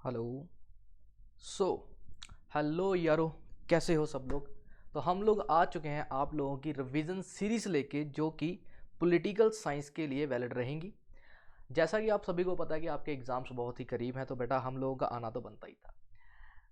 Hello. So hello यारो, कैसे हो सब लोग। तो हम लोग आ चुके हैं आप लोगों की रिवीजन सीरीज लेके, जो कि पॉलिटिकल साइंस के लिए वैलिड रहेंगी। जैसा कि आप सभी को पता है कि आपके एग्जाम्स बहुत ही करीब हैं, तो बेटा हम लोगों का आना तो बनता ही था।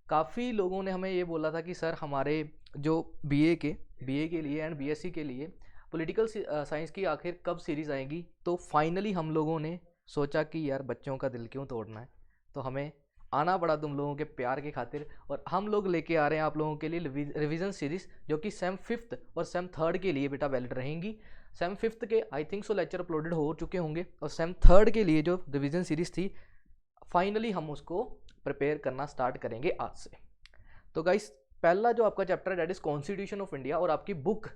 काफ़ी लोगों ने हमें ये बोला था कि सर हमारे जो बीए के लिए एंड बीएससी के लिए पॉलिटिकल साइंस की आखिर कब सीरीज़ आएगी। तो फाइनली हम लोगों ने सोचा कि यार बच्चों का दिल क्यों तोड़ना है, तो हमें आना पड़ा तुम लोगों के प्यार के खातिर। और हम लोग लेके आ रहे हैं आप लोगों के लिए रिवीजन सीरीज, जो कि सेम फिफ्थ और सेम थर्ड के लिए बेटा वैलिड रहेंगी। सेम फिफ्थ के I think so lecture uploaded हो चुके होंगे, और सेम थर्ड के लिए जो रिवीजन सीरीज थी फाइनली हम उसको प्रिपेयर करना स्टार्ट करेंगे आज से। तो गाइस, पहला जो आपका चैप्टर है that is constitution of India, और आपकी बुक,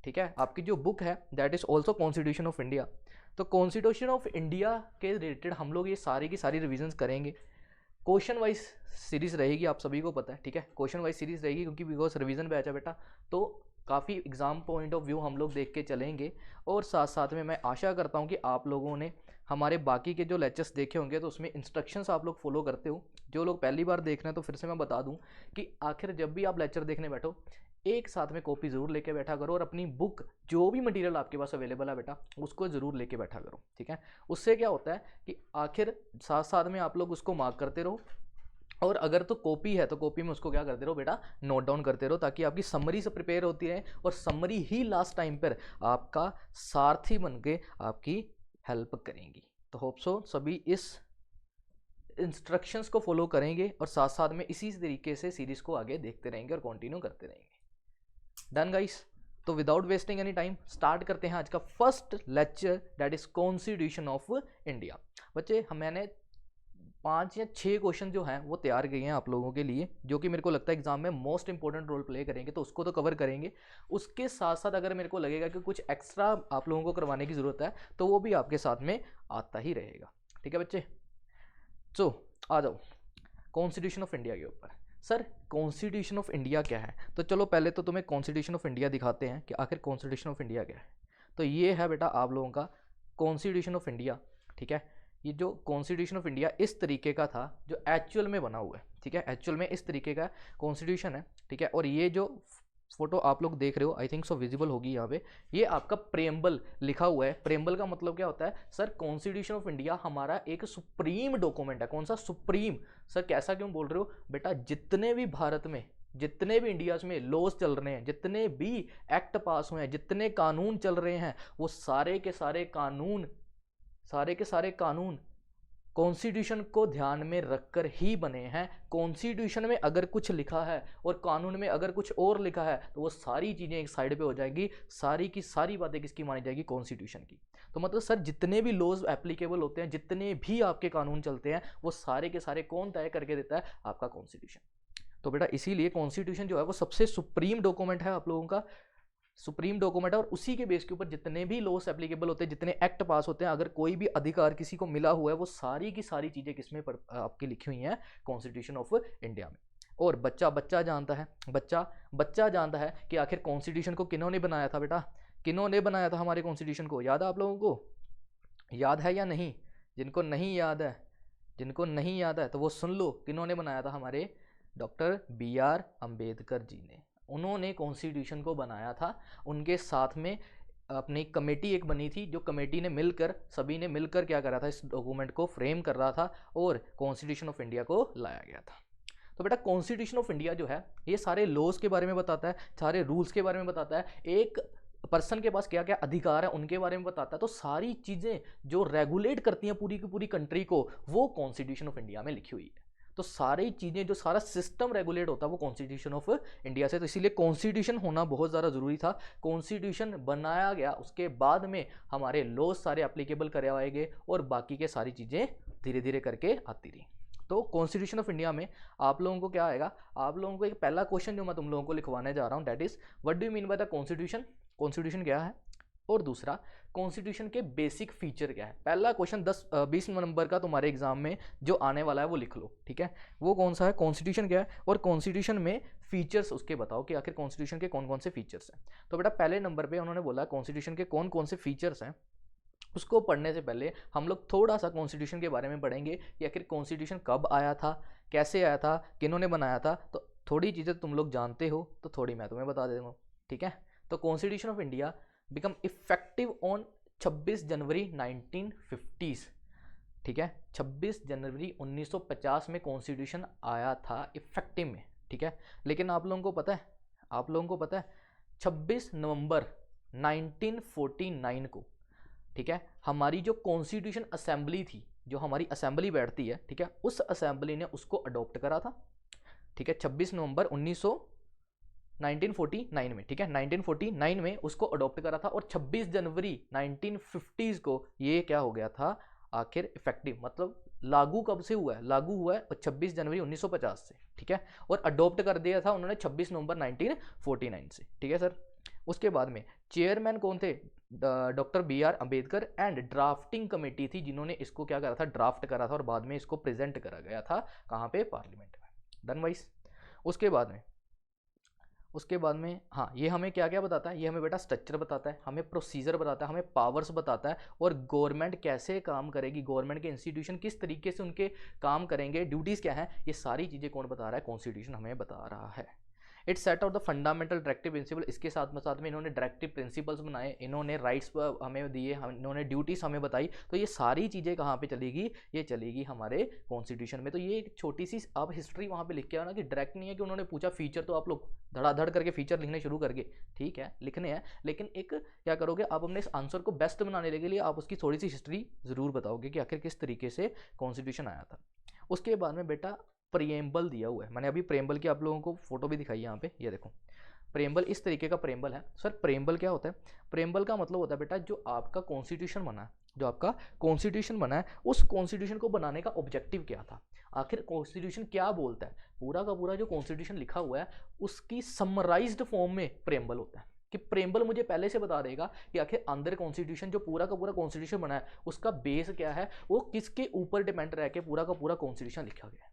ठीक है, आपकी जो बुक है that is also constitution of India. तो कॉन्स्टिट्यूशन ऑफ इंडिया के रिलेटेड हम लोग ये सारी की सारी रिविजन्स करेंगे। क्वेश्चन वाइज सीरीज रहेगी, आप सभी को पता है, ठीक है, क्वेश्चन वाइज सीरीज रहेगी क्योंकि बिकॉज रिवीजन बैच है बेटा। तो काफ़ी एग्जाम पॉइंट ऑफ व्यू हम लोग देख के चलेंगे। और साथ साथ में मैं आशा करता हूँ कि आप लोगों ने हमारे बाकी के जो लेक्चर्स देखे होंगे तो उसमें इंस्ट्रक्शंस आप लोग फॉलो करते हो। जो लोग पहली बार देख रहे हैं तो फिर से मैं बता दूं कि आखिर जब भी आप लेक्चर देखने बैठो, एक साथ में कॉपी ज़रूर लेके बैठा करो, और अपनी बुक जो भी मटेरियल आपके पास अवेलेबल है बेटा उसको ज़रूर लेके बैठा करो, ठीक है। उससे क्या होता है कि आखिर साथ साथ में आप लोग उसको मार्क करते रहो, और अगर तो कॉपी है तो कॉपी में उसको क्या करते रहो बेटा, नोट डाउन करते रहो, ताकि आपकी समरी से प्रिपेयर होती रहे, और समरी ही लास्ट टाइम पर आपका सारथी बन के आपकी हेल्प करेंगी। तो होप सो सभी इस इंस्ट्रक्शंस को फॉलो करेंगे, और साथ साथ में इसी तरीके से सीरीज को आगे देखते रहेंगे और कंटिन्यू करते रहेंगे। Done guys. तो without wasting any time start करते हैं आज का first lecture that is constitution of India. बच्चे मैंने 5 या 6 क्वेश्चन जो हैं वो तैयार किए हैं आप लोगों के लिए, जो कि मेरे को लगता है एग्जाम में मोस्ट इंपॉर्टेंट रोल प्ले करेंगे, तो उसको तो कवर करेंगे। उसके साथ साथ अगर मेरे को लगेगा कि कुछ एक्स्ट्रा आप लोगों को करवाने की ज़रूरत है तो वो भी आपके साथ में आता ही रहेगा, ठीक है बच्चे। सो आ जाओ कॉन्स्टिट्यूशन ऑफ इंडिया के ऊपर। सर कॉन्स्टिट्यूशन ऑफ इंडिया क्या है, तो चलो पहले तो तुम्हें कॉन्स्टिट्यूशन ऑफ इंडिया दिखाते हैं कि आखिर कॉन्स्टिट्यूशन ऑफ इंडिया क्या है। तो ये है बेटा आप लोगों का कॉन्स्टिट्यूशन ऑफ इंडिया, ठीक है। ये जो कॉन्स्टिट्यूशन ऑफ इंडिया इस तरीके का था जो एक्चुअल में बना हुआ है, ठीक है, एक्चुअल में इस तरीके का कॉन्स्टिट्यूशन है, ठीक है। और ये जो फोटो आप लोग देख रहे हो आई थिंक सो विजिबल होगी यहाँ पे, ये आपका प्रेम्बल लिखा हुआ है। प्रेम्बल का मतलब क्या होता है सर, कॉन्स्टिट्यूशन ऑफ इंडिया हमारा एक सुप्रीम डॉक्यूमेंट है। कौन सा सुप्रीम? सर कैसा क्यों बोल रहे हो बेटा, जितने भी भारत में, जितने भी इंडियाज में लॉज चल रहे हैं, जितने भी एक्ट पास हुए हैं, जितने कानून चल रहे हैं, वो सारे के सारे कानून, सारे के सारे कानून कॉन्स्टिट्यूशन को ध्यान में रखकर ही बने हैं। कॉन्स्टिट्यूशन में अगर कुछ लिखा है और कानून में अगर कुछ और लिखा है तो वो सारी चीज़ें एक साइड पे हो जाएगी, सारी की सारी बातें किसकी मानी जाएगी, कॉन्स्टिट्यूशन की। तो मतलब सर जितने भी लॉज एप्लीकेबल होते हैं, जितने भी आपके कानून चलते हैं, वो सारे के सारे कौन तय करके देता है, आपका कॉन्स्टिट्यूशन। तो बेटा इसीलिए कॉन्स्टिट्यूशन जो है वो सबसे सुप्रीम डॉक्यूमेंट है आप लोगों का, सुप्रीम डॉक्यूमेंट है। और उसी के बेस के ऊपर जितने भी लॉस एप्लीकेबल होते हैं, जितने एक्ट पास होते हैं, अगर कोई भी अधिकार किसी को मिला हुआ है, वो सारी की सारी चीज़ें किसमें आपकी लिखी हुई हैं, कॉन्स्टिट्यूशन ऑफ इंडिया में। और बच्चा बच्चा जानता है, बच्चा बच्चा जानता है कि आखिर कॉन्स्टिट्यूशन को किन्होंने बनाया था बेटा, किन्होंने बनाया था हमारे कॉन्स्टिट्यूशन को, याद है आप लोगों को, याद है या नहीं? जिनको नहीं याद है, जिनको नहीं याद है तो वो सुन लो, किन्होंने बनाया था, हमारे डॉक्टर BR अम्बेडकर जी ने। उन्होंने कॉन्स्टिट्यूशन को बनाया था। उनके साथ में अपनी कमेटी एक बनी थी, जो कमेटी ने मिलकर, सभी ने मिलकर क्या करा था, इस डॉक्यूमेंट को फ्रेम कर रहा था और कॉन्स्टिट्यूशन ऑफ इंडिया को लाया गया था। तो बेटा कॉन्स्टिट्यूशन ऑफ इंडिया जो है ये सारे लॉज के बारे में बताता है, सारे रूल्स के बारे में बताता है, एक पर्सन के पास क्या क्या अधिकार है उनके बारे में बताता है। तो सारी चीज़ें जो रेगुलेट करती हैं पूरी की पूरी कंट्री को, वो कॉन्स्टिट्यूशन ऑफ इंडिया में लिखी हुई है। तो सारी चीज़ें, जो सारा सिस्टम रेगुलेट होता है वो कॉन्स्टिट्यूशन ऑफ इंडिया से। तो इसीलिए कॉन्स्टिट्यूशन होना बहुत ज़्यादा ज़रूरी था। कॉन्स्टिट्यूशन बनाया गया, उसके बाद में हमारे लॉज सारे एप्लीकेबल करवाए गए, और बाकी के सारी चीज़ें धीरे धीरे करके आती रही। तो कॉन्स्टिट्यूशन ऑफ इंडिया में आप लोगों को क्या आएगा, आप लोगों को एक पहला क्वेश्चन जो मैं तुम लोगों को लिखवाने जा रहा हूँ that is what do you mean by the constitution, constitution क्या है, और दूसरा कॉन्स्टिट्यूशन के बेसिक फीचर क्या है। पहला क्वेश्चन 20 नंबर का तुम्हारे एग्जाम में जो आने वाला है वो लिख लो, ठीक है। वो कौन सा है, कॉन्स्टिट्यूशन क्या है, और कॉन्स्टिट्यूशन में फीचर्स उसके बताओ कि आखिर कॉन्स्टिट्यूशन के कौन कौन से फीचर्स हैं। तो बेटा पहले नंबर पे उन्होंने बोला कॉन्स्टिट्यूशन के कौन कौन से फीचर्स हैं, उसको पढ़ने से पहले हम लोग थोड़ा सा कॉन्स्टिट्यूशन के बारे में पढ़ेंगे कि आखिर कॉन्स्टिट्यूशन कब आया था, कैसे आया था, किन्होंने बनाया था। तो थोड़ी चीज़ें तुम लोग जानते हो तो थोड़ी मैं तुम्हें बता देता हूँ, ठीक है। तो constitution of India become effective on 26 जनवरी 1950, ठीक है। 26 जनवरी 1950 में कॉन्स्टिट्यूशन आया था इफेक्टिव में, ठीक है। लेकिन आप लोगों को पता है, 26 नवंबर 1949 को, ठीक है, हमारी जो कॉन्स्टिट्यूशन असेंबली थी, जो हमारी असेंबली बैठती है, ठीक है, उस असेंबली ने उसको अडॉप्ट करा था, ठीक है। 26 नवंबर 1949 में, ठीक है, 1949 में उसको अडॉप्ट करा था और 26 जनवरी 1950 को ये क्या हो गया था आखिर इफेक्टिव, मतलब लागू कब से हुआ है, लागू हुआ है 26 जनवरी 1950 से, ठीक है। और अडॉप्ट कर दिया था उन्होंने 26 नवंबर 1949 से, ठीक है सर। उसके बाद में चेयरमैन कौन थे, doctor B R Ambedkar, and drafting committee थी जिन्होंने इसको क्या करा था, ड्राफ्ट करा था और बाद में इसको प्रेजेंट करा गया था कहाँ पे, पार्लियामेंट में। Done vice. उसके बाद में हाँ, ये हमें क्या क्या बताता है, ये हमें बेटा स्ट्रक्चर बताता है, हमें प्रोसीजर बताता है, हमें पावर्स बताता है, और गवर्नमेंट कैसे काम करेगी, गवर्नमेंट के इंस्टीट्यूशन किस तरीके से उनके काम करेंगे, ड्यूटीज़ क्या है, ये सारी चीज़ें कौन बता रहा है, कॉन्स्टिट्यूशन हमें बता रहा है। It set out the fundamental directive principle, इसके साथ में इन्होंने डायरेक्टिव प्रिंसिपल्स बनाए, इन्होंने राइट्स हमें दिए, इन्होंने ड्यूटीज़ हमें बताई। तो ये सारी चीज़ें कहाँ पे चलेगी, ये चलेगी हमारे कॉन्स्टिट्यूशन में। तो ये एक छोटी सी आप हिस्ट्री वहाँ पे लिख के आना कि डायरेक्ट नहीं है कि उन्होंने पूछा फीचर तो आप लोग धड़ाधड़ करके फीचर लिखने शुरू करके, ठीक है, लिखने हैं, लेकिन एक क्या करोगे आप अपने इस आंसर को बेस्ट बनाने के लिए आप उसकी थोड़ी सी हिस्ट्री ज़रूर बताओगे कि आखिर किस तरीके से कॉन्स्टिट्यूशन आया था। उसके बाद में बेटा प्रेम्बल दिया हुआ है, मैंने अभी प्रेम्बल की आप लोगों को फोटो भी दिखाई यहाँ पे, ये देखो प्रेम्बल इस तरीके का प्रेम्बल है। सर प्रेम्बल क्या होता है, प्रेम्बल का मतलब होता है बेटा जो आपका कॉन्स्टिट्यूशन बना है, जो आपका कॉन्स्टिट्यूशन बना है, उस कॉन्स्टिट्यूशन को बनाने का ऑब्जेक्टिव क्या था, आखिर कॉन्स्टिट्यूशन क्या बोलता है, पूरा का पूरा जो कॉन्स्टिट्यूशन लिखा हुआ है उसकी समराइज्ड फॉर्म में प्रेम्बल होता है। कि प्रेम्बल मुझे पहले से बता देगा कि आखिर अंदर कॉन्स्टिट्यूशन जो पूरा का पूरा कॉन्स्टिट्यूशन बना है उसका बेस क्या है, वो किसके ऊपर डिपेंड रह के पूरा का पूरा कॉन्स्टिट्यूशन लिखा गया है,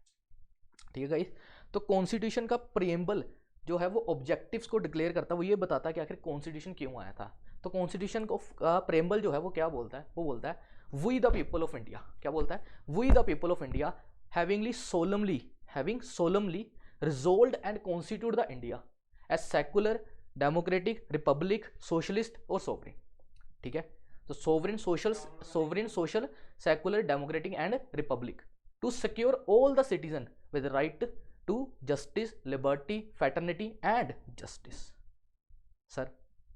ठीक है गाइस। तो कॉन्स्टिट्यूशन का प्रेम्बल जो है वो ऑब्जेक्टिव्स को डिक्लेयर करता है, वो ये बताता है कि आखिर कॉन्स्टिट्यूशन क्यों आया था। तो कॉन्स्टिट्यूशन का प्रेम्बल जो है वो क्या बोलता है, वो बोलता है we the people of India, क्या बोलता है, we the people of India having solemnly resolved and constitute the India as secular, democratic, republic, socialist और सोवरेन, ठीक है। तो sovereign, social, secular, democratic and republic to secure all the citizen with the right to justice, liberty, fraternity and justice। Sir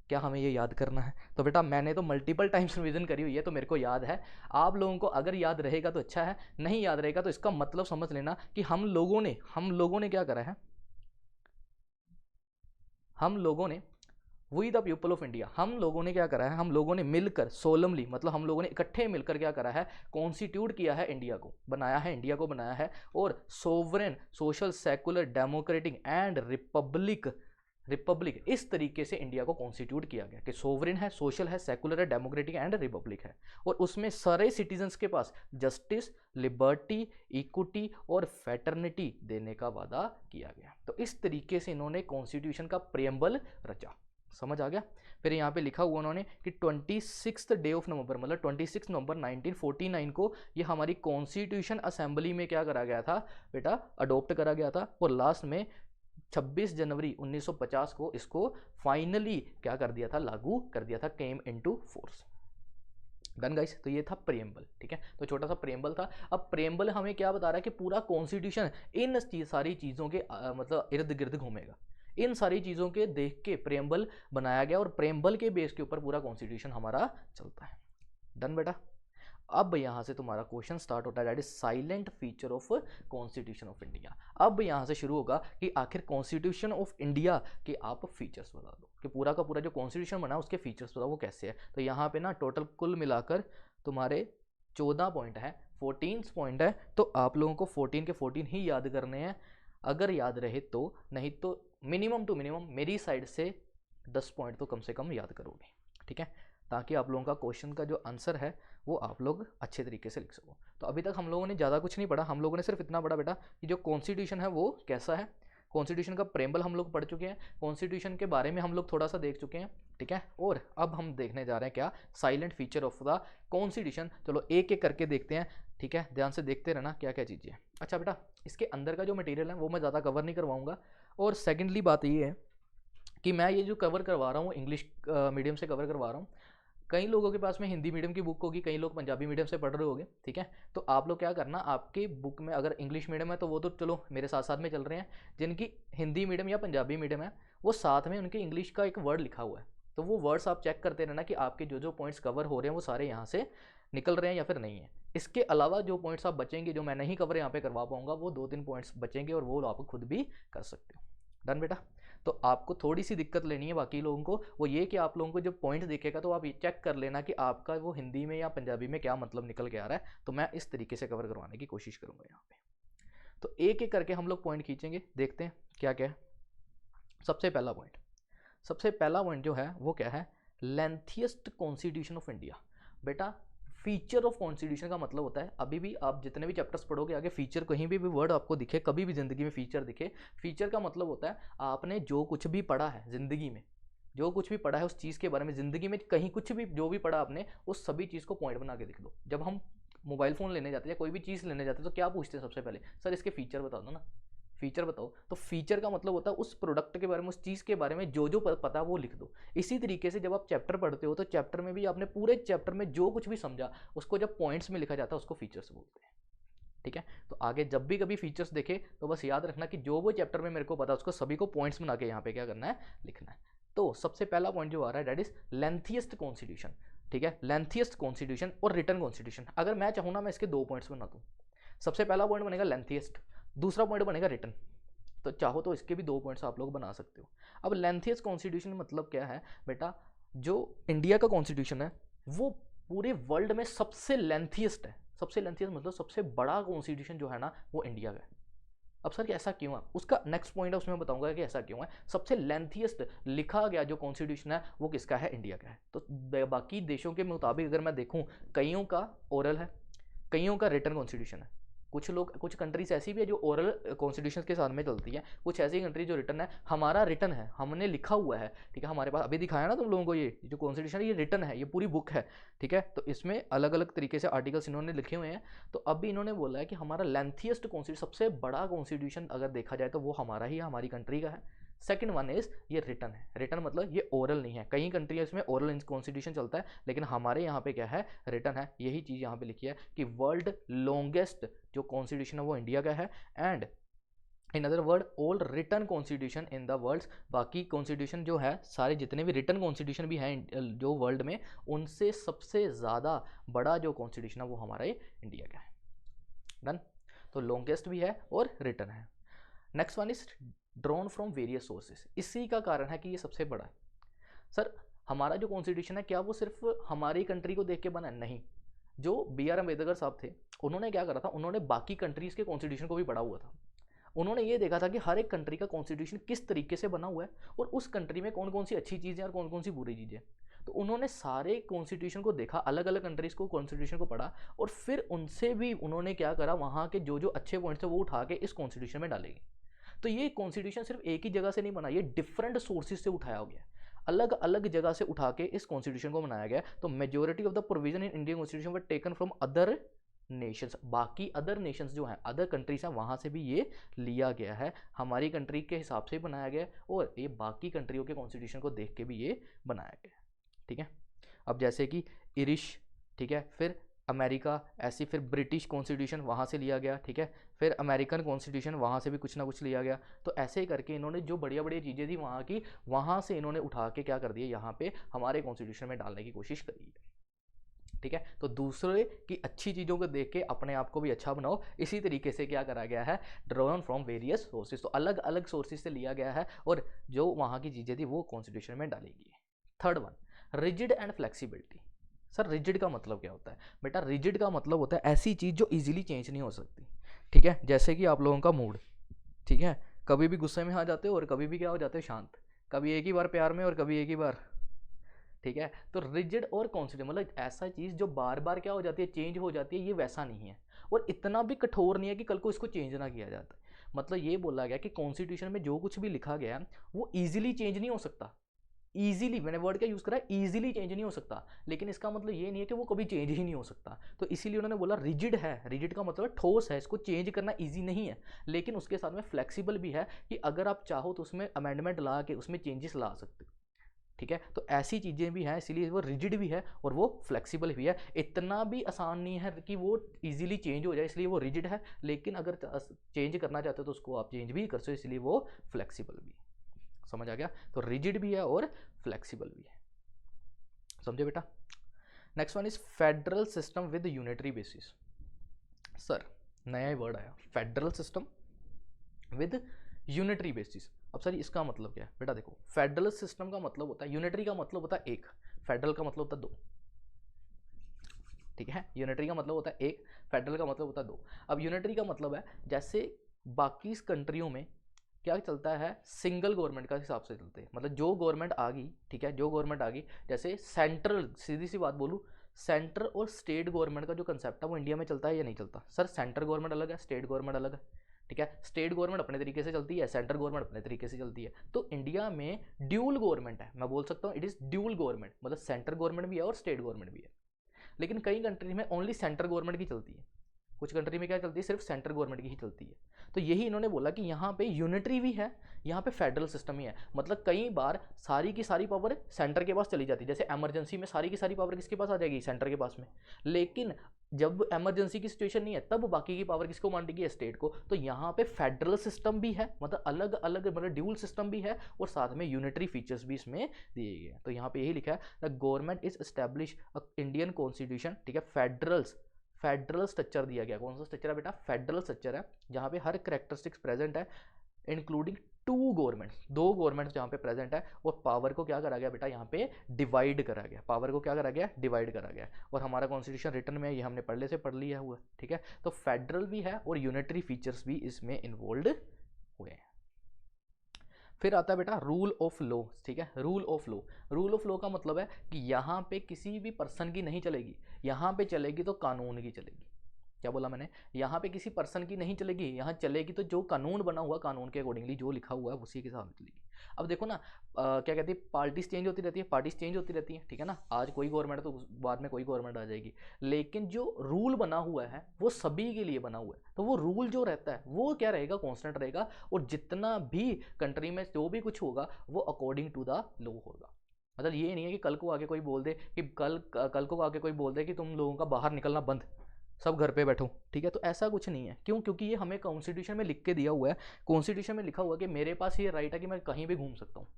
क्या हमें ये याद करना है, तो बेटा मैंने तो मल्टीपल टाइम्स रिवीजन करी हुई है तो मेरे को याद है। आप लोगों को अगर याद रहेगा तो अच्छा है, नहीं याद रहेगा तो इसका मतलब समझ लेना कि हम लोगों ने क्या करा है, हम लोगों ने we the people of India, हम लोगों ने क्या करा है, हम लोगों ने मिलकर सोलमली, मतलब हम लोगों ने इकट्ठे मिलकर क्या करा है, कॉन्स्टिट्यूट किया है इंडिया को, इंडिया को बनाया है। और sovereign, social, secular, democratic and Republic इस तरीके से इंडिया को कॉन्स्टिट्यूट किया गया कि सोवरेन है, सोशल है, सेकुलर है, डेमोक्रेटिक एंड रिपब्लिक है, और उसमें सारे सिटीजन्स के पास जस्टिस, लिबर्टी, इक्विटी और फैटर्निटी देने का वादा किया गया। तो इस तरीके से इन्होंने कॉन्स्टिट्यूशन का प्रेम्बल रचा, समझ आ गया। फिर यहाँ पे लिखा हुआ उन्होंने कि 26 डे ऑफ नवंबर, मतलब 26 नवंबर 1949 को ये हमारी कॉन्स्टिट्यूशन असेंबली में क्या करा गया था बेटा, अडॉप्ट करा गया था, और लास्ट में 26 जनवरी 1950 को इसको फाइनली क्या कर दिया था, लागू कर दिया था, came into force. Done guys. तो ये था प्रेम्बल, ठीक है। तो छोटा सा प्रेम्बल था। अब प्रेम्बल हमें क्या बता रहा है कि पूरा कॉन्स्टिट्यूशन इन सारी चीज़ों के मतलब इर्द गिर्द घूमेगा, इन सारी चीज़ों के देख के प्रेम्बल बनाया गया और प्रेम्बल के बेस के ऊपर पूरा कॉन्स्टिट्यूशन हमारा चलता है। डन बेटा। अब यहाँ से तुम्हारा क्वेश्चन स्टार्ट होता है, that is silent feature of constitution of India. अब यहाँ से शुरू होगा कि आखिर कॉन्स्टिट्यूशन ऑफ इंडिया के आप फीचर्स बता दो कि पूरा का पूरा जो कॉन्स्टिट्यूशन बना उसके फीचर्स बताओ वो कैसे है। तो यहाँ पे ना टोटल कुल मिलाकर तुम्हारे 14 पॉइंट है, 14 पॉइंट है, तो आप लोगों को 14 के 14 ही याद करने हैं, अगर याद रहे तो, नहीं तो मिनिमम टू मिनिमम मेरी साइड से 10 पॉइंट तो कम से कम याद करोगे, ठीक है, ताकि आप लोगों का क्वेश्चन का जो आंसर है वो आप लोग अच्छे तरीके से लिख सको। तो अभी तक हम लोगों ने ज़्यादा कुछ नहीं पढ़ा, हम लोगों ने सिर्फ इतना पढ़ा बेटा कि जो कॉन्स्टिट्यूशन है वो कैसा है, कॉन्स्टिट्यूशन का प्रेम्बल हम लोग पढ़ चुके हैं, कॉन्स्टिट्यूशन के बारे में हम लोग थोड़ा सा देख चुके हैं, ठीक है। और अब हम देखने जा रहे हैं क्या, silent feature of the constitution. चलो एक एक करके देखते हैं, ठीक है, ध्यान से देखते रहना क्या क्या चीज़ें। अच्छा बेटा, इसके अंदर का जो मटेरियल है वो मैं ज़्यादा कवर नहीं करवाऊंगा। और सेकेंडली बात ये है कि मैं ये जो कवर करवा रहा हूँ इंग्लिश मीडियम से कवर करवा रहा हूँ। कई लोगों के पास में हिंदी मीडियम की बुक होगी, कई लोग पंजाबी मीडियम से पढ़ रहे होंगे, ठीक है। तो आप लोग क्या करना, आपके बुक में अगर इंग्लिश मीडियम है तो वो तो चलो मेरे साथ साथ में चल रहे हैं, जिनकी हिंदी मीडियम या पंजाबी मीडियम है वो साथ में उनके इंग्लिश का एक वर्ड लिखा हुआ है, तो वो वर्ड्स आप चेक करते रहना कि आपके जो जो पॉइंट्स कवर हो रहे हैं वो सारे यहाँ से निकल रहे हैं या फिर नहीं है। इसके अलावा जो पॉइंट्स आप बचेंगे, जो मैं नहीं कवर यहाँ पे करवा पाऊंगा, वो 2-3 पॉइंट्स बचेंगे और वो आप खुद भी कर सकते हो। डन बेटा। तो आपको थोड़ी सी दिक्कत लेनी है बाकी लोगों को, वो ये कि आप लोगों को जब पॉइंट दिखेगा तो आप ये चेक कर लेना कि आपका वो हिंदी में या पंजाबी में क्या मतलब निकल के आ रहा है। तो मैं इस तरीके से कवर करवाने की कोशिश करूंगा यहाँ पे। तो एक एक करके हम लोग पॉइंट खींचेंगे, देखते हैं क्या क्या है। सबसे पहला पॉइंट जो है वो क्या है, लेंथिएस्ट कॉन्स्टिट्यूशन ऑफ इंडिया। बेटा फीचर ऑफ कॉन्स्टिट्यूशन का मतलब होता है, अभी भी आप जितने भी चैप्टर्स पढ़ोगे आगे फीचर कहीं भी वर्ड आपको दिखे, कभी भी जिंदगी में फीचर दिखे, फीचर का मतलब होता है आपने जो कुछ भी पढ़ा है जिंदगी में, जो कुछ भी पढ़ा है उस चीज़ के बारे में, जिंदगी में कहीं कुछ भी जो भी पढ़ा आपने उस सभी चीज़ को पॉइंट बना के लिख दो। जब हम मोबाइल फ़ोन लेने जाते हैं या कोई भी चीज़ लेने जाते हैं तो क्या पूछते हैं सबसे पहले, सर इसके फीचर बता दो ना, फीचर बताओ। तो फीचर का मतलब होता है उस प्रोडक्ट के बारे में, उस चीज़ के बारे में जो जो पता वो लिख दो। इसी तरीके से जब आप चैप्टर पढ़ते हो तो चैप्टर में भी आपने पूरे चैप्टर में जो कुछ भी समझा उसको जब पॉइंट्स में लिखा जाता है उसको फीचर्स बोलते हैं, ठीक है। तो आगे जब भी कभी फीचर्स देखे तो बस याद रखना कि जो वो चैप्टर में मेरे को पता है उसको सभी को पॉइंट्स बना के यहाँ पे क्या करना है, लिखना है। तो सबसे पहला पॉइंट जो आ रहा है दैट इज लेंथिएस्ट कॉन्स्टिट्यूशन, ठीक है। लेंथिएस्ट कॉन्स्टिट्यूशन और रिटन कॉन्स्टिट्यूशन, अगर मैं चाहूँ ना मैं इसके 2 पॉइंट्स बना दूँ। सबसे पहला पॉइंट बनेगा लेंथिएस्ट, दूसरा पॉइंट बनेगा रिटन। तो चाहो तो इसके भी 2 पॉइंट्स आप लोग बना सकते हो। अब लेंथियस्ट कॉन्स्टिट्यूशन मतलब क्या है बेटा, जो इंडिया का कॉन्स्टिट्यूशन है वो पूरे वर्ल्ड में सबसे लेंथियस्ट है। सबसे लेंथियस्ट मतलब सबसे बड़ा कॉन्स्टिट्यूशन जो है ना वो इंडिया का है। अब सर कि ऐसा क्यों है, उसका नेक्स्ट पॉइंट है उसमें बताऊंगा कि ऐसा क्यों है। सबसे लेंथियस्ट लिखा गया जो कॉन्स्टिट्यूशन है वो किसका है, इंडिया का है। तो बाकी देशों के मुताबिक अगर मैं देखूं, कईयों का ओरल है, कईयों का रिटन कॉन्स्टिट्यूशन है। कुछ लोग, कुछ कंट्रीज ऐसी भी है जो ओरल कॉन्स्टिट्यूशन के साथ में चलती है, कुछ ऐसी कंट्री जो रिटन है। हमारा रिटन है, हमने लिखा हुआ है, ठीक है। हमारे पास अभी दिखाया ना तुम लोगों को, ये जो कॉन्स्टिट्यूशन है ये रिटन है, ये पूरी बुक है, ठीक है। तो इसमें अलग अलग तरीके से आर्टिकल्स इन्होंने लिखे हुए हैं। तो अभी इन्होंने बोला है कि हमारा लेंथिएस्ट कॉन्स्टिट्यूशन, सबसे बड़ा कॉन्स्टिट्यूशन अगर देखा जाए तो वो हमारा ही है, हमारी कंट्री का है। सेकंड वन इज ये रिटन है। रिटन मतलब ये ओरल नहीं है, कई कंट्री है इसमें ओरल कॉन्स्टिट्यूशन चलता है, लेकिन हमारे यहाँ पे क्या है, रिटन है। यही चीज़ यहाँ पे लिखी है कि वर्ल्ड लॉन्गेस्ट जो कॉन्स्टिट्यूशन है वो इंडिया का है, and in other word all written constitution in the world. बाकी कॉन्स्टिट्यूशन जो है सारे जितने भी रिटन कॉन्स्टिट्यूशन भी हैं जो वर्ल्ड में, उनसे सबसे ज़्यादा बड़ा जो कॉन्स्टिट्यूशन है वो हमारा इंडिया का है। डन। तो लॉन्गेस्ट भी है और रिटन है। Next one is drawn from various sources. इसी का कारण है कि ये सबसे बड़ा है। सर हमारा जो कॉन्स्टिट्यूशन है क्या वो सिर्फ हमारी कंट्री को देख के बना है? नहीं। जो BR अम्बेडकर साहब थे उन्होंने क्या करा था, उन्होंने बाकी कंट्रीज़ के कॉन्स्टिट्यूशन को भी पढ़ा हुआ था। उन्होंने ये देखा था कि हर एक कंट्री का कॉन्स्टिट्यूशन किस तरीके से बना हुआ है और उस कंट्री में कौन कौन सी अच्छी चीज़ें और कौन कौन सी बुरी चीज़ें। तो उन्होंने सारे कॉन्स्टिट्यूशन को देखा, अलग अलग कंट्रीज़ को कॉन्स्टिट्यूशन को पढ़ा, और फिर उनसे भी उन्होंने क्या करा, वहाँ के जो जो अच्छे पॉइंट्स थे वो उठा के इस कॉन्स्टिट्यूशन में डालेंगे। तो ये कॉन्स्टिट्यूशन सिर्फ एक ही जगह से नहीं बना, ये डिफरेंट सोर्सेज से उठाया गया, अलग अलग जगह से उठा के इस कॉन्स्टिट्यूशन को बनाया गया। तो majority of the provision in Indian constitution were taken from other Nations. बाकी अदर नेशंस जो हैं, अदर कंट्रीज हैं, वहाँ से भी ये लिया गया है, हमारी कंट्री के हिसाब से बनाया गया है, और ये बाकी कंट्रियों के कॉन्स्टिट्यूशन को देख के भी ये बनाया गया है, ठीक है। अब जैसे कि इरिश, ठीक है, फिर अमेरिका, ऐसी फिर ब्रिटिश कॉन्स्टिट्यूशन वहाँ से लिया गया, ठीक है, फिर अमेरिकन कॉन्स्टिट्यूशन वहाँ से भी कुछ ना कुछ लिया गया। तो ऐसे ही करके इन्होंने जो बढ़िया बढ़िया चीज़ें थी वहाँ की, वहाँ से इन्होंने उठा के क्या कर दिया, यहाँ पे हमारे कॉन्स्टिट्यूशन में डालने की कोशिश करी है, ठीक है। तो दूसरे की अच्छी चीज़ों को देख के अपने आप को भी अच्छा बनाओ। इसी तरीके से क्या करा गया है, ड्रॉन फ्रॉम वेरियस सोर्सेज। तो अलग अलग सोर्सेज से लिया गया है और जो वहाँ की चीज़ें थी वो कॉन्स्टिट्यूशन में डाली गई है। Third one, rigid and flexibility. Sir rigid का मतलब क्या होता है बेटा? रिजिड का मतलब होता है ऐसी चीज़ जो इजीली चेंज नहीं हो सकती, ठीक है। जैसे कि आप लोगों का मूड, ठीक है, कभी भी गुस्से में आ जाते हो और कभी भी क्या हो जाते हो, शांत, कभी एक ही बार प्यार में और कभी एक ही बार, ठीक है। तो रिजिड और कॉन्स्टेंट मतलब ऐसा चीज़ जो बार बार क्या हो जाती है, चेंज हो जाती है, ये वैसा नहीं है। और इतना भी कठोर नहीं है कि कल को इसको चेंज ना किया जाता है। मतलब ये बोला गया कि कॉन्स्टिट्यूशन में जो कुछ भी लिखा गया वो ईजिली चेंज नहीं हो सकता। ईजिली, मैंने वर्ड क्या यूज़ करा है, ईजिली चेंज नहीं हो सकता, लेकिन इसका मतलब ये नहीं है कि वो कभी चेंज ही नहीं हो सकता। तो इसीलिए उन्होंने बोला रिजिड है। रिजिड का मतलब ठोस है, इसको चेंज करना ईजी नहीं है, लेकिन उसके साथ में फ्लेक्सिबल भी है कि अगर आप चाहो तो उसमें अमेंडमेंट ला के उसमें चेंजेस ला सकते हो। ठीक है, तो ऐसी चीज़ें भी हैं, इसीलिए वो रिजिड भी है और वो फ्लेक्सिबल भी है। इतना भी आसान नहीं है कि वो इजीली चेंज हो जाए, इसलिए वो रिजिड है, लेकिन अगर चेंज करना चाहते हो तो उसको आप चेंज भी कर सकते हो, इसलिए वो फ्लेक्सिबल भी है। समझ आ गया? तो रिजिड भी है और फ्लेक्सिबल भी है। समझे बेटा? Next one is federal system with unitary basis. Sir नया ही वर्ड आया, federal system with unitary basis. अब सर इसका मतलब क्या है बेटा? देखो, फेडरल सिस्टम का मतलब होता है, यूनिटरी का मतलब होता है एक, फेडरल का मतलब होता है दो। ठीक है, यूनिटरी का मतलब होता है एक, फेडरल का मतलब होता है दो। अब यूनिटरी का मतलब है जैसे बाकी कंट्रियों में क्या चलता है, सिंगल गवर्नमेंट का हिसाब से चलते हैं, मतलब जो गवर्नमेंट आ गई, ठीक है, जो गवर्नमेंट आ गई, जैसे सेंट्रल, सीधी सी बात बोलूँ, सेंटर और स्टेट गवर्नमेंट का जो कंसेप्ट है वो इंडिया में चलता है या नहीं चलता? सर सेंट्रल गवर्नमेंट अलग है, स्टेट गवर्नमेंट अलग है। ठीक है, स्टेट गवर्नमेंट अपने तरीके से चलती है, सेंट्रल गवर्नमेंट अपने तरीके से चलती है। तो इंडिया में ड्यूल गवर्नमेंट है, मैं बोल सकता हूँ इट इज़ ड्यूल गवर्नमेंट, मतलब सेंट्रल गवर्नमेंट भी है और स्टेट गवर्नमेंट भी है। लेकिन कई कंट्री में ओनली सेंट्रल गवर्नमेंट की चलती है, कुछ कंट्री में क्या चलती है, सिर्फ सेंट्रल गवर्नमेंट की ही चलती है। तो यही इन्होंने बोला कि यहाँ पे यूनिटरी भी है, यहाँ पे फेडरल सिस्टम ही है। मतलब कई बार सारी की सारी पावर सेंटर के पास चली जाती है, जैसे इमरजेंसी में सारी की सारी पावर किसके पास आ जाएगी, सेंटर के पास में। लेकिन जब इमरजेंसी की सिचुएशन नहीं है तब बाकी की पावर किसको मांटेगी, स्टेट को। तो यहाँ पे फेडरल सिस्टम भी है, मतलब अलग अलग, मतलब ड्यूल सिस्टम भी है, और साथ में यूनिटरी फीचर्स भी इसमें दिए गए हैं। तो यहाँ पे यही लिखा है, the government is establish Indian constitution, ठीक है, फेडरल स्ट्रक्चर दिया गया। कौन सा स्ट्रक्चर है बेटा? फेडरल स्ट्रक्चर है, जहाँ पे हर करेक्टरिस्टिक्स प्रेजेंट है, इंक्लूडिंग टू गवर्नमेंट्स, दो गवर्नमेंट्स जहाँ पे प्रेजेंट है। और पावर को क्या करा गया बेटा, यहाँ पे डिवाइड करा गया, पावर को क्या करा गया, डिवाइड करा गया। और हमारा कॉन्स्टिट्यूशन रिटर्न में ये हमने पहले से पढ़ लिया हुआ, ठीक है। तो फेडरल भी है और यूनिटरी फीचर्स भी इसमें इन्वॉल्व हुए हैं। फिर आता है बेटा रूल ऑफ लॉ, ठीक है, rule of law. Rule of law का मतलब है कि यहाँ पे किसी भी पर्सन की नहीं चलेगी, यहाँ पे चलेगी तो कानून की चलेगी। क्या बोला मैंने? यहाँ पे किसी पर्सन की नहीं चलेगी, यहाँ चलेगी तो जो कानून बना हुआ, कानून के अकॉर्डिंगली जो लिखा हुआ है उसी के हिसाब से चलेगी। अब देखो ना, क्या कहती है, पार्टीज चेंज होती रहती है, पार्टीज चेंज होती रहती है, ठीक है ना। आज कोई गवर्नमेंट है तो बाद में कोई गवर्नमेंट आ जाएगी, लेकिन जो रूल बना हुआ है वो सभी के लिए बना हुआ है। तो वो रूल जो रहता है वो क्या रहेगा, कॉन्स्टेंट रहेगा। और जितना भी कंट्री में जो भी कुछ होगा वो अकॉर्डिंग टू द लॉ होगा। मतलब ये नहीं है कि कल को आके कोई बोल दे कि कल को आके कोई बोल दे कि तुम लोगों का बाहर निकलना बंद, सब घर पे बैठो, ठीक है। तो ऐसा कुछ नहीं है। क्यों? क्योंकि ये हमें कॉन्स्टिट्यूशन में लिख के दिया हुआ है। कॉन्स्टिट्यूशन में लिखा हुआ है कि मेरे पास ये राइट है कि मैं कहीं भी घूम सकता हूँ।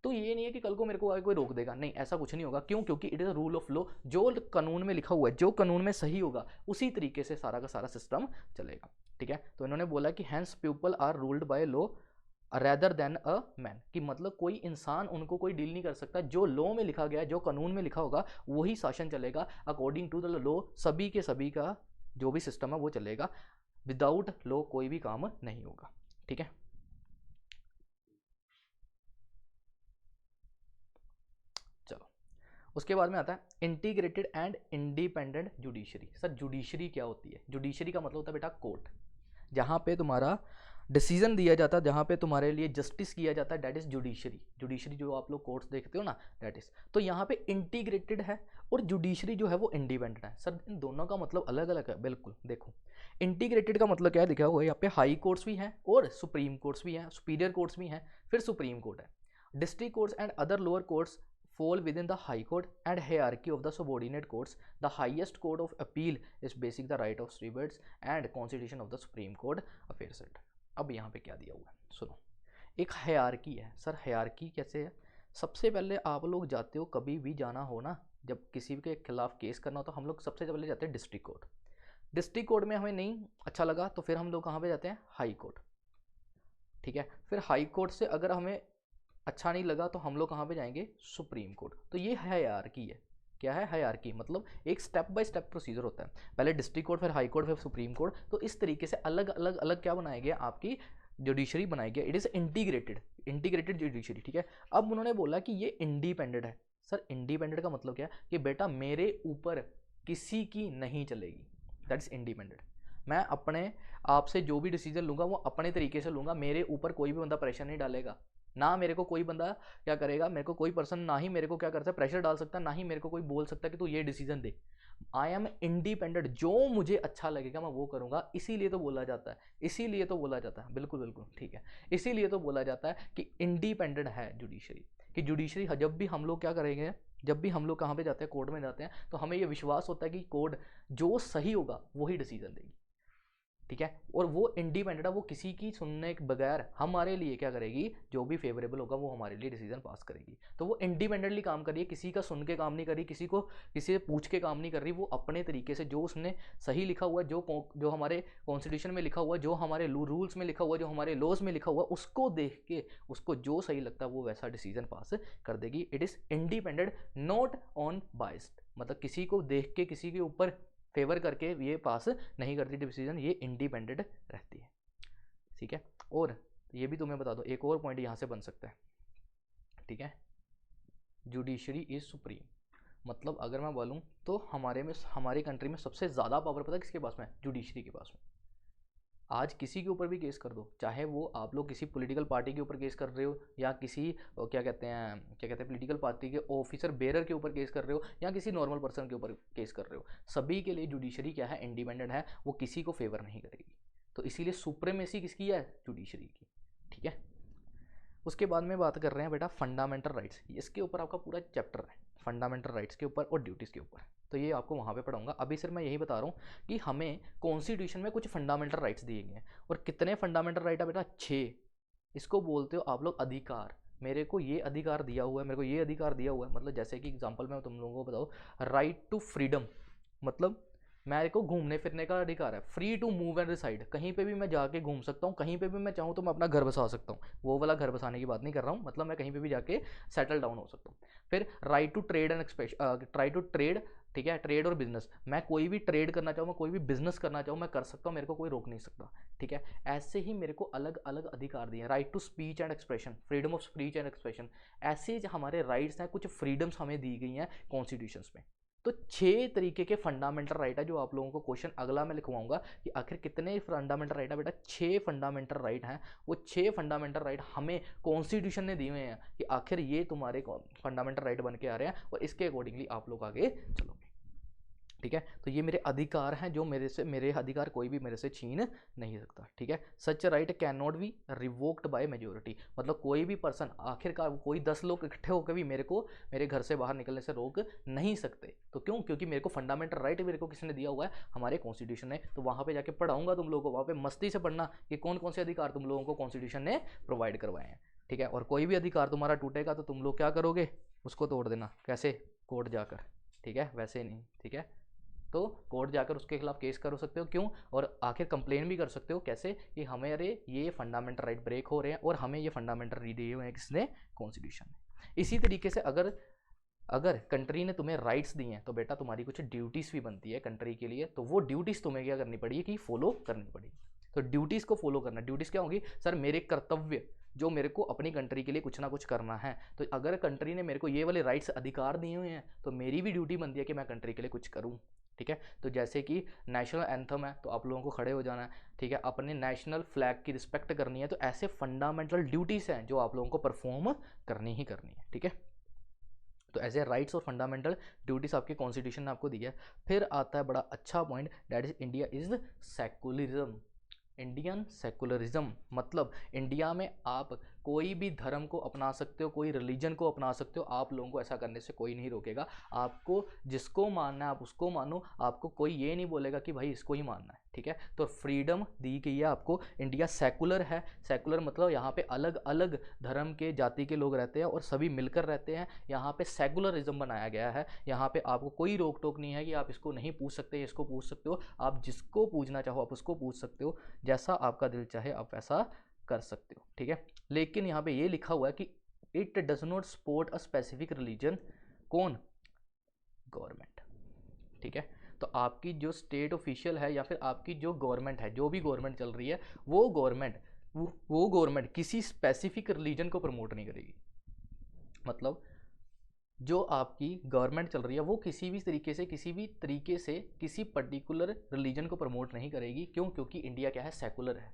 तो ये नहीं है कि कल को मेरे को आगे कोई रोक देगा, नहीं, ऐसा कुछ नहीं होगा। क्यों? क्योंकि it is a rule of law. जो कानून में लिखा हुआ है, जो कानून में सही होगा उसी तरीके से सारा का सारा सिस्टम चलेगा, ठीक है। तो इन्होंने बोला कि hence people are ruled by law rather than a man, कि मतलब कोई इंसान उनको कोई डील नहीं कर सकता। जो लॉ में लिखा गया, जो कानून में लिखा होगा वही शासन चलेगा, अकॉर्डिंग टू द लॉ। सभी के सभी का जो भी सिस्टम है वो चलेगा, विदाउट लॉ कोई भी काम नहीं होगा, ठीक है। चलो, उसके बाद में आता है integrated and independent judiciary. Sir judiciary क्या होती है? जुडिशरी का मतलब होता है बेटा कोर्ट, जहाँ पे तुम्हारा डिसीजन दिया जाता है, जहाँ पे तुम्हारे लिए जस्टिस किया जाता है, दैट इज जुडिशरी। जुडिशरी जो आप लोग कोर्ट्स देखते हो ना, दैट इज। तो यहाँ पे इंटीग्रेटेड है और जुडिशरी जो है वो इंडिपेंडेंट है। सर इन दोनों का मतलब अलग अलग है, बिल्कुल। देखो, इंटीग्रेटेड का मतलब क्या लिखा हुआ है यहाँ पे, हाई कोर्ट्स भी हैं और सुप्रीम कोर्ट्स भी हैं, सुपीरियर कोर्ट्स भी हैं, फिर सुप्रीम कोर्ट है। District courts and other lower courts fall within the high court and hierarchy of the subordinate courts. The highest court of appeal is basic the right of rebutts and constitution of the supreme court affairs it. अब यहाँ पे क्या दिया हुआ है सुनो, एक hierarchy है। सर हायरार्की कैसे है? सबसे पहले आप लोग जाते हो, कभी भी जाना हो ना, जब किसी के खिलाफ केस करना हो तो हम लोग सबसे पहले जाते हैं डिस्ट्रिक्ट कोर्ट। डिस्ट्रिक्ट कोर्ट में हमें नहीं अच्छा लगा तो फिर हम लोग कहाँ पे जाते हैं, हाई कोर्ट, ठीक है। फिर हाई कोर्ट से अगर हमें अच्छा नहीं लगा तो हम लोग कहाँ पे जाएंगे, सुप्रीम कोर्ट। तो ये हायरार्की है। क्या है हायरार्की? मतलब एक स्टेप बाय स्टेप प्रोसीजर होता है, पहले डिस्ट्रिक्ट कोर्ट, फिर हाई कोर्ट, फिर सुप्रीम कोर्ट। तो इस तरीके से अलग अलग अलग क्या बनाया गया, आपकी जुडिशरी बनाई गया। इट इज़ इंटीग्रेटेड जुडिशरी, ठीक है। अब उन्होंने बोला कि ये इंडिपेंडेंट है। सर इंडिपेंडेंट का मतलब क्या है कि बेटा मेरे ऊपर किसी की नहीं चलेगी, दैट इज इंडिपेंडेंट। मैं अपने आप से जो भी डिसीजन लूँगा वो अपने तरीके से लूँगा, मेरे ऊपर कोई भी बंदा प्रेशर नहीं डालेगा, ना मेरे को कोई बंदा क्या करेगा, मेरे को कोई पर्सन ना ही मेरे को क्या करता है प्रेशर डाल सकता है, ना ही मेरे को कोई बोल सकता है कि तू ये decision they. I am independent, जो मुझे अच्छा लगेगा मैं वो करूँगा। इसीलिए तो बोला जाता है, इसीलिए तो बोला जाता है, बिल्कुल बिल्कुल ठीक है, इसीलिए तो बोला जाता है कि इंडिपेंडेंट है जुडिशरी। कि जुडिशरी जब भी हम लोग क्या करेंगे, जब भी हम लोग कहाँ पे जाते हैं, कोर्ट में जाते हैं, तो हमें ये विश्वास होता है कि कोर्ट जो सही होगा वही डिसीजन देगी, ठीक है। और वो इंडिपेंडेंट है, वो किसी की सुनने के बगैर हमारे लिए क्या करेगी, जो भी फेवरेबल होगा वो हमारे लिए डिसीजन पास करेगी। तो वो इंडिपेंडेंटली काम कर रही है, किसी का सुन के काम नहीं कर रही, किसी से पूछ के काम नहीं कर रही, वो अपने तरीके से जो उसने सही लिखा हुआ है, जो हमारे कॉन्स्टिट्यूशन में लिखा हुआ है, जो हमारे रूल्स में लिखा हुआ है, जो हमारे लॉज में लिखा हुआ है, उसको देख के उसको जो सही लगता है वो वैसा डिसीजन पास कर देगी। It is independent, not on biased, मतलब किसी को देख के किसी के ऊपर फेवर करके ये पास नहीं करती डिसीजन, ये इंडिपेंडेंट रहती है, ठीक है। और ये भी तुम्हें बता दो, एक और पॉइंट यहाँ से बन सकता है, ठीक है। जुडिशरी इज सुप्रीम, मतलब अगर मैं बोलूँ तो हमारी कंट्री में सबसे ज़्यादा पावर पता है किसके पास में, जुडिशरी के पास में। आज किसी के ऊपर भी केस कर दो, चाहे वो आप लोग किसी पॉलिटिकल पार्टी के ऊपर केस कर रहे हो, या किसी क्या कहते हैं पॉलिटिकल पार्टी के ऑफिसर बेरर के ऊपर केस कर रहे हो, या किसी नॉर्मल पर्सन के ऊपर केस कर रहे हो, सभी के लिए जुडिशरी क्या है, इंडिपेंडेंट है, वो किसी को फेवर नहीं करेगी। तो इसीलिए सुप्रीमेसी किसकी है, जुडिशरी की, ठीक है। उसके बाद में बात कर रहे हैं बेटा फंडामेंटल राइट्स, इसके ऊपर आपका पूरा चैप्टर है फंडामेंटल राइट्स के ऊपर और ड्यूटीज़ के ऊपर, तो ये आपको वहाँ पे पढ़ाऊंगा। अभी सिर्फ मैं यही बता रहा हूँ कि हमें कॉन्स्टिट्यूशन में कुछ फंडामेंटल राइट्स दिए गए हैं, और कितने फंडामेंटल राइट है बेटा, 6। इसको बोलते हो आप लोग अधिकार। मेरे को ये अधिकार दिया हुआ है, मेरे को ये अधिकार दिया हुआ है, मतलब जैसे कि एग्जाम्पल मैं तुम लोगों को बताऊँ, राइट टू फ्रीडम, मतलब मेरे को घूमने फिरने का अधिकार है, free to move and reside, कहीं पे भी मैं जाके घूम सकता हूँ, कहीं पे भी मैं चाहूँ तो मैं अपना घर बसा सकता हूँ, वो वाला घर बसाने की बात नहीं कर रहा हूँ, मतलब मैं कहीं पे भी जाके सेटल डाउन हो सकता हूँ। फिर right to trade and expression, right to trade, ठीक है, ट्रेड और बिजनेस, मैं कोई भी ट्रेड करना चाहूँ, मैं कोई भी बिजनेस करना चाहूँ, मैं कर सकता हूँ, मेरे को कोई रोक नहीं सकता, ठीक है। ऐसे ही मेरे को अलग अलग अधिकार दिए हैं, right to speech and expression, freedom of speech and expression, ऐसे हमारे राइट्स हैं, कुछ फ्रीडम्स हमें दी गई हैं कॉन्स्टिट्यूशन में। तो 6 तरीके के फंडामेंटल राइट है, जो आप लोगों को क्वेश्चन अगला मैं लिखवाऊंगा कि आखिर कितने फंडामेंटल राइट है बेटा, 6 फंडामेंटल राइट हैं। वो 6 फंडामेंटल राइट हमें कॉन्स्टिट्यूशन ने दिए हुए हैं कि आखिर ये तुम्हारे फंडामेंटल राइट बन के आ रहे हैं, और इसके अकॉर्डिंगली आप लोग आगे चलोगे, ठीक है। तो ये मेरे अधिकार हैं, जो मेरे अधिकार कोई भी मेरे से छीन नहीं सकता, ठीक है। सच right can not be revoked by majority, मतलब कोई भी पर्सन, आखिरकार कोई 10 लोग इकट्ठे होकर भी मेरे को मेरे घर से बाहर निकलने से रोक नहीं सकते। तो क्यों, क्योंकि मेरे को फंडामेंटल राइट मेरे को किसने दिया हुआ है, हमारे कॉन्स्टिट्यूशन ने। तो वहाँ पर जाके पढ़ाऊंगा तुम लोगों को, वहाँ पर मस्ती से पढ़ना कि कौन कौन से अधिकार तुम लोगों को कॉन्स्टिट्यूशन ने प्रोवाइड करवाए हैं, ठीक है। और कोई भी अधिकार तुम्हारा टूटेगा तो तुम लोग क्या करोगे, उसको तोड़ देना, कैसे, कोर्ट जाकर, ठीक है, वैसे नहीं, ठीक है। तो कोर्ट जाकर उसके खिलाफ केस कर सकते हो, क्यों, और आखिर कंप्लेन भी कर सकते हो, कैसे, कि हमारे ये फंडामेंटल राइट ब्रेक हो रहे हैं, और हमें ये फंडामेंटल राइट दिए हुए हैं किसने, कॉन्स्टिट्यूशन ने। इसी तरीके से अगर कंट्री ने तुम्हें राइट्स दिए हैं तो बेटा तुम्हारी कुछ ड्यूटीज़ भी बनती है कंट्री के लिए, तो वो ड्यूटीज़ तुम्हें क्या करनी पड़ेगी, कि फॉलो करनी पड़ेगी। तो ड्यूटीज़ को फॉलो करना, ड्यूटीज़ क्या होंगी, सर मेरे कर्तव्य, जो मेरे को अपनी कंट्री के लिए कुछ ना कुछ करना है। तो अगर कंट्री ने मेरे को ये वाले राइट्स अधिकार दिए हुए हैं, तो मेरी भी ड्यूटी बनती है कि मैं कंट्री के लिए कुछ करूँ, ठीक है। तो जैसे कि नेशनल एंथम है, तो आप लोगों को खड़े हो जाना है, ठीक है, अपने नेशनल फ्लैग की रिस्पेक्ट करनी है। तो ऐसे फंडामेंटल ड्यूटीज़ हैं जो आप लोगों को परफॉर्म करनी ही करनी है, ठीक है। तो ऐसे राइट्स और फंडामेंटल ड्यूटीज़ आपके कॉन्स्टिट्यूशन ने आपको दिया है। फिर आता है बड़ा अच्छा point, that is India is secularism, Indian secularism, मतलब इंडिया में आप कोई भी धर्म को अपना सकते हो, कोई रिलीजन को अपना सकते हो, आप लोगों को ऐसा करने से कोई नहीं रोकेगा। आपको जिसको मानना है आप उसको मानो, आपको कोई ये नहीं बोलेगा कि भाई इसको ही मानना है, ठीक है। तो फ्रीडम दी गई है आपको। इंडिया सेकुलर है, सेकुलर मतलब यहाँ पे अलग अलग धर्म के जाति के लोग रहते हैं और सभी मिलकर रहते हैं। यहाँ पे सेकुलरिज्म बनाया गया है, यहाँ पे आपको कोई रोक टोक नहीं है कि आप इसको नहीं पूछ सकते, इसको पूछ सकते हो, आप जिसको पूछना चाहो आप उसको पूछ सकते हो, जैसा आपका दिल चाहे आप वैसा कर सकते हो, ठीक है। लेकिन यहाँ पे ये लिखा हुआ है कि it does not support a specific religion, कौन, गवर्नमेंट, ठीक है। तो आपकी जो स्टेट ऑफिशियल है या फिर आपकी जो गवर्नमेंट है, जो भी गवर्नमेंट चल रही है, वो गवर्नमेंट किसी स्पेसिफिक रिलीजन को प्रमोट नहीं करेगी। मतलब जो आपकी गवर्नमेंट चल रही है वो किसी भी तरीके से किसी पर्टिकुलर रिलीजन को प्रमोट नहीं करेगी। क्यों? क्योंकि इंडिया क्या है, सेकुलर है।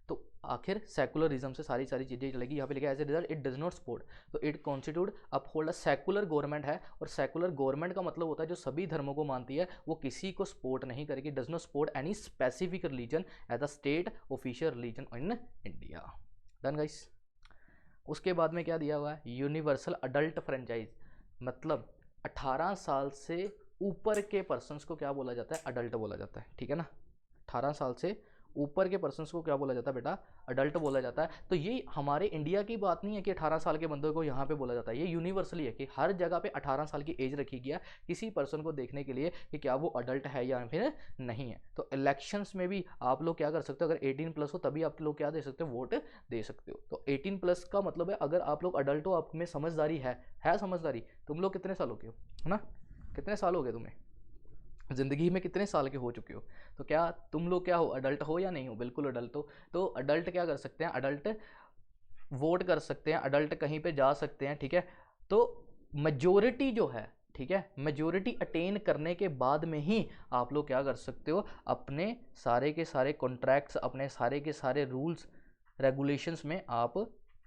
तो आखिर सेकुलरिज्म से सारी चीज़ें चलेगी। यहाँ पे लिखा है as a result it does not support, तो it constitute uphold a secular government है। और सेकुलर गवर्नमेंट का मतलब होता है जो सभी धर्मों को मानती है, वो किसी को सपोर्ट नहीं करेगी। Does not support any specific religion as a state official religion in India. Done guys. उसके बाद में क्या दिया हुआ है, यूनिवर्सल अडल्ट फ्रेंचाइज, मतलब 18 साल से ऊपर के पर्सन्स को क्या बोला जाता है, अडल्ट बोला जाता है। ठीक है ना, 18 साल से ऊपर के पर्सन्स को क्या बोला जाता है बेटा, अडल्ट बोला जाता है। तो ये हमारे इंडिया की बात नहीं है कि 18 साल के बंदों को यहाँ पे बोला जाता है, ये यूनिवर्सली है कि हर जगह पे 18 साल की एज रखी गया किसी पर्सन को देखने के लिए कि क्या वो अडल्ट है या फिर नहीं है। तो इलेक्शंस में भी आप लोग क्या कर सकते हो, अगर 18+ हो तभी आप लोग क्या दे सकते हो, वोट दे सकते हो। तो 18+ का मतलब है अगर आप लोग अडल्ट हो, आप में समझदारी है समझदारी। तुम लोग कितने सालों के हो, है ना, कितने साल हो गए तुम्हें, ज़िंदगी में कितने साल के हो चुके हो, तो क्या तुम लोग क्या हो, अडल्ट हो या नहीं हो? बिल्कुल अडल्ट हो। तो अडल्ट क्या कर सकते हैं, अडल्ट वोट कर सकते हैं, अडल्ट कहीं पे जा सकते हैं। ठीक है, तो मेजोरिटी जो है, ठीक है, मेजोरिटी अटेन करने के बाद में ही आप लोग क्या कर सकते हो, अपने सारे के सारे कॉन्ट्रैक्ट्स, अपने सारे के सारे रूल्स रेगुलेशंस में आप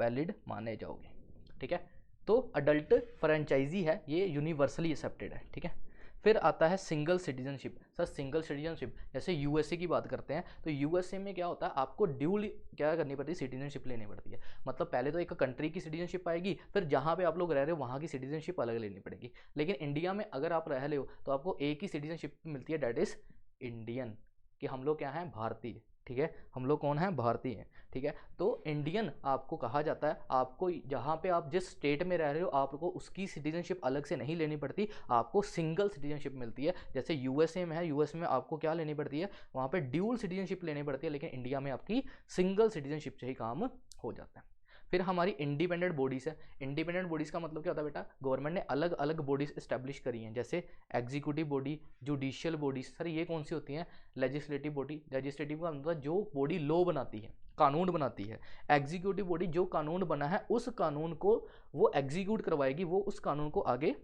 वैलिड माने जाओगे। ठीक है, तो अडल्ट फ्रेंचाइजी है, ये यूनिवर्सली एक्सेप्टेड है। ठीक है, फिर आता है single citizenship. Sir single citizenship, जैसे यूएसए की बात करते हैं तो यूएसए में क्या होता है, आपको ड्यूल क्या करनी पड़ती है, सिटीजनशिप लेनी पड़ती है। मतलब पहले तो एक कंट्री की सिटीजनशिप आएगी, फिर जहाँ पे आप लोग रह रहे हो वहाँ की सिटीजनशिप अलग लेनी पड़ेगी। लेकिन इंडिया में अगर आप रह रहे हो तो आपको एक ही सिटीजनशिप मिलती है, डैट इज इंडियन, कि हम लोग क्या हैं, भारतीय। ठीक है, हम लोग कौन हैं, भारतीय हैं। ठीक है, तो इंडियन आपको कहा जाता है। आपको जहाँ पे आप जिस स्टेट में रह रहे हो आपको उसकी सिटीजनशिप अलग से नहीं लेनी पड़ती, आपको सिंगल सिटीजनशिप मिलती है। जैसे यूएसए में है, यूएसए में आपको क्या लेनी पड़ती है, वहाँ पे ड्यूल सिटीजनशिप लेनी पड़ती है, लेकिन इंडिया में आपकी सिंगल सिटीजनशिप से ही काम हो जाता है। फिर हमारी इंडिपेंडेंट बॉडीज़ है। इंडिपेंडेंट बॉडीज़ का मतलब क्या होता है बेटा, गवर्नमेंट ने अलग अलग बॉडीज़ इस्टेब्लिश करी हैं, जैसे executive body, judicial bodies. Sir ये कौन सी होती हैं, लेजिस्लेटिव बॉडी। लेजिस्लेटिव का मतलब जो बॉडी लॉ बनाती है, कानून बनाती है। एग्जीक्यूटिव बॉडी जो कानून बना है उस कानून को वो एग्जीक्यूट करवाएगी, वो उस कानून को आगे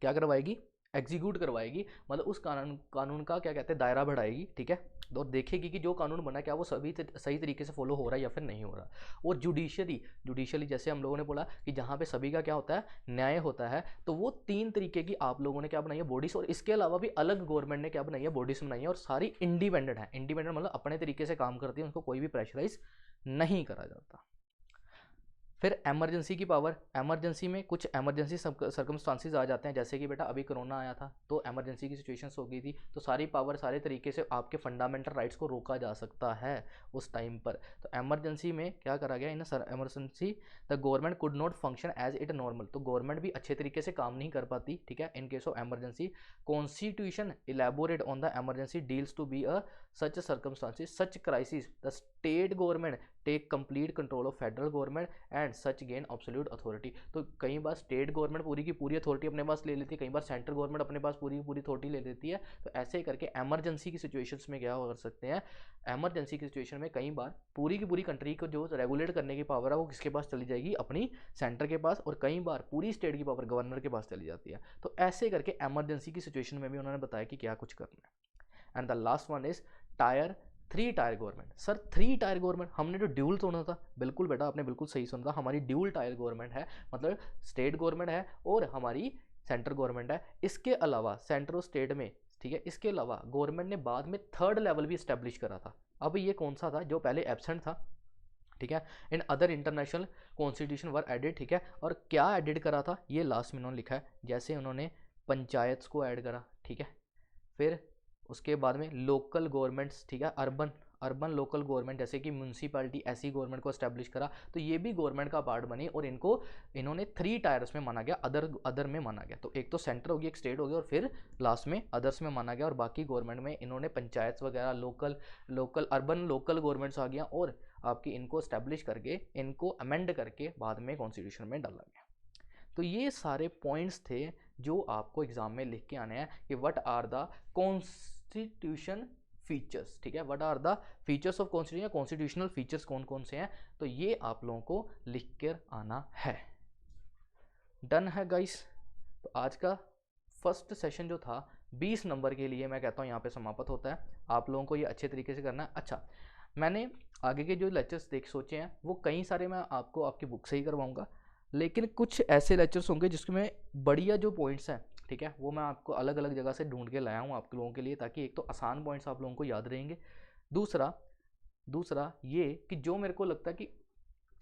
क्या करवाएगी, एग्जीक्यूट करवाएगी। मतलब उस कानून का क्या कहते हैं, दायरा बढ़ाएगी। ठीक है, और देखेगी कि जो कानून बना क्या वो सही तरीके से फॉलो हो रहा है या फिर नहीं हो रहा। और जुडिशरी जैसे हम लोगों ने बोला कि जहाँ पे सभी का क्या होता है, न्याय होता है। तो वो 3 तरीके की आप लोगों ने क्या बनाई है, बॉडीज। और इसके अलावा भी अलग गवर्नमेंट ने क्या बनाई है, बॉडीज बनाई है, और सारी इंडिपेंडेंट है। इंडिपेंडेंट मतलब अपने तरीके से काम करती है, उनको कोई भी प्रेशराइज नहीं करा जाता। फिर एमरजेंसी की पावर। एमरजेंसी में कुछ एमरजेंसी सर्कमस्टांसिस आ जाते हैं, जैसे कि बेटा अभी कोरोना आया था तो एमरजेंसी की सिचुएशंस हो गई थी, तो सारी पावर सारे तरीके से आपके फंडामेंटल राइट्स को रोका जा सकता है उस टाइम पर। तो एमरजेंसी में क्या करा गया, in emergency the government could not function as it normal, तो गवर्नमेंट भी अच्छे तरीके से काम नहीं कर पाती। ठीक है, in case of emergency constitution elaborate on the emergency deals to be a such circumstances such crisis the state government take complete control of federal government and such gain absolute authority. तो कई बार state government पूरी की पूरी authority अपने पास ले लेती है, कई बार सेंट्रल गवर्नमेंट अपने पास पूरी की पूरी अथॉरिटी ले लेती है। तो ऐसे करके एमरजेंसी की सिचुएशंस में क्या कर सकते हैं, एमरजेंसी की सिचुएशन में कई बार पूरी की पूरी कंट्री को जो रेगुलेट करने की पावर है वो किसके पास चली जाएगी, अपनी सेंटर के पास, और कई बार पूरी स्टेट की पावर गवर्नर के पास चली जाती है। तो ऐसे करके एमरजेंसी की सिचुएशन में भी उन्होंने बताया कि क्या कुछ करना है। And the last one is tyre 3 tyre government. Sir 3 tyre government, हमने जो ड्यूल सुना था, बिल्कुल बेटा आपने बिल्कुल सही सुना था, हमारी ड्यूल टायर गवर्नमेंट है, मतलब स्टेट गवर्नमेंट है और हमारी सेंट्रल गवर्नमेंट है। इसके अलावा सेंटर और स्टेट में, ठीक है, इसके अलावा गवर्नमेंट ने बाद में 3rd लेवल भी इस्टेब्लिश करा था। अब ये कौन सा था, जो पहले एब्सेंट था। ठीक है, in other international constitution were added. ठीक है, और क्या एडिड करा था ये लास्ट में उन्होंने लिखा है, जैसे उन्होंने पंचायत को ऐड करा। ठीक है, फिर उसके बाद में लोकल गवर्नमेंट्स, ठीक है, अर्बन लोकल गवर्नमेंट, जैसे कि म्यूनसिपैलिटी, ऐसी गवर्नमेंट को एस्टेब्लिश करा। तो ये भी गवर्नमेंट का पार्ट बनी और इन्होंने 3 टायर्स में माना गया, अदर में माना गया। तो एक तो सेंटर होगी, एक स्टेट होगी, और फिर लास्ट में अदर्स में माना गया। और बाकी गवर्नमेंट में इन्होंने पंचायत वगैरह, लोकल अर्बन लोकल गवर्नमेंट्स आ गया, और आपकी इनको एस्टेब्लिश करके, इनको अमेंड करके बाद में कॉन्स्टिट्यूशन में डाला गया। तो ये सारे पॉइंट्स थे जो आपको एग्जाम में लिख के आने हैं कि what are the constitution features. ठीक है, what are the features of constitution, constitutional features कौन कौन से हैं, तो ये आप लोगों को लिख कर आना है। डन है गाइस, तो आज का फर्स्ट सेशन जो था 20 नंबर के लिए मैं कहता हूँ यहाँ पे समाप्त होता है। आप लोगों को ये अच्छे तरीके से करना है। अच्छा, मैंने आगे के जो लेक्चर्स सोचे हैं वो कई सारे मैं आपको आपकी बुक से ही करवाऊँगा, लेकिन कुछ ऐसे लेक्चर्स होंगे जिसमें बढ़िया जो पॉइंट्स हैं, ठीक है, वो मैं आपको अलग अलग जगह से ढूंढ के लाया हूँ आप लोगों के लिए, ताकि एक तो आसान पॉइंट्स आप लोगों को याद रहेंगे, दूसरा दूसरा ये कि जो मेरे को लगता है कि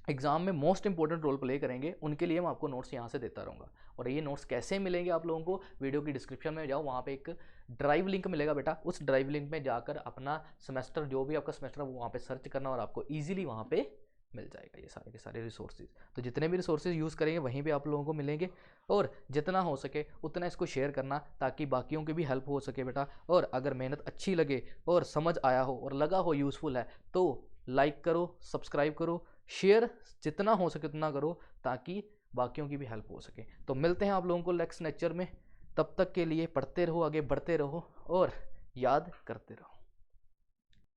एग्जाम में मोस्ट इंपॉर्टेंट रोल प्ले करेंगे उनके लिए मैं आपको नोट्स यहाँ से देता रहूँगा। और ये नोट्स कैसे मिलेंगे आप लोगों को, वीडियो की डिस्क्रिप्शन में जाओ, वहाँ पे एक ड्राइव लिंक मिलेगा बेटा, उस ड्राइव लिंक में जाकर अपना सेमेस्टर, जो भी आपका सेमेस्टर है वो वहाँ पे सर्च करना और आपको ईजिली वहाँ पे मिल जाएगा ये सारे के सारे रिसोर्सेज। तो जितने भी रिसोर्सेज यूज़ करेंगे वहीं पे आप लोगों को मिलेंगे, और जितना हो सके उतना इसको शेयर करना ताकि बाकियों की भी हेल्प हो सके बेटा। और अगर मेहनत अच्छी लगे और समझ आया हो और लगा हो यूज़फुल है तो लाइक करो, सब्सक्राइब करो, शेयर जितना हो सके उतना करो ताकि बाकियों की भी हेल्प हो सके। तो मिलते हैं आप लोगों को नेक्स्ट लेक्चर में, तब तक के लिए पढ़ते रहो, आगे बढ़ते रहो और याद करते रहो।